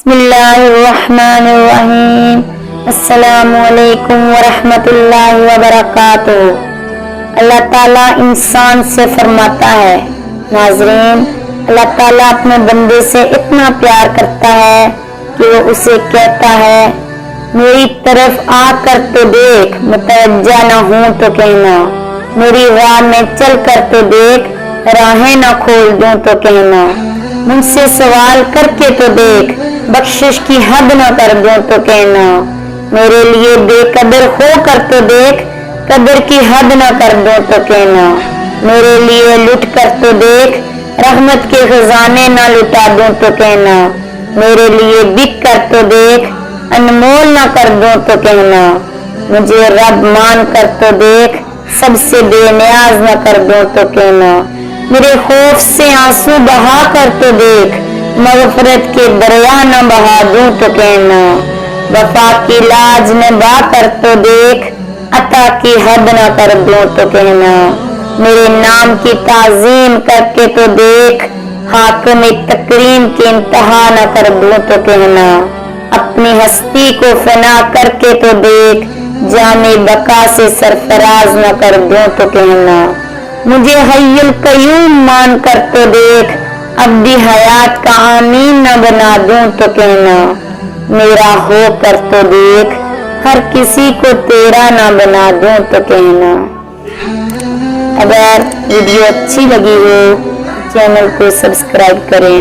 बिस्मिल्लाहिर्रहमानिर्रहीम। अस्सलामुअलैकुम वरहमतुल्लाहि वबरकातुहू। अल्लाह ताला इंसान से फरमाता है, नाज़रीन, अल्लाह ताला अपने बंदे से इतना प्यार करता है कि वो उसे कहता है, मेरी तरफ आकर तो देख, मुतवज्जा न हूँ तो कहना, मेरी राह में चल कर तो देख, राहें न खोल दूं तो कहना, मुझसे सवाल करके तो देख, बख्शिश की हद न कर दूं तो कहना, मेरे लिए बेकदर हो कर तो देख, कदर की हद न कर दूं तो कहना, मेरे लिए लुट कर तो देख, रहमत के खजाने न लुटा दूं तो कहना, मेरे लिए बिक कर तो देख, अनमोल न कर दूं तो कहना, मुझे रब मान कर तो देख, सबसे बेनियाज न कर दूं तो कहना, मेरे खौफ से आंसू बहा कर तो देख, मग़फ़िरत के दरिया न बहा दूं तो कहना, वफा की लाज निभा कर तो देख, अता की हद न कर दूं तो कहना, मेरे नाम की ताज़ीम करके तो देख, हाकिम तकरीम की इंतहा न कर दूं तो कहना, अपनी हस्ती को फना करके तो देख, जाने बका से सरफराज न कर दूं तो कहना, मुझे हय्युल क़य्यूम मान कर तो देख, अब भी हयात का आमीन न बना दूं तो कहना, मेरा हो कर तो देख, हर किसी को तेरा न बना दूं तो कहना। अगर वीडियो अच्छी लगी हो चैनल को सब्सक्राइब करें।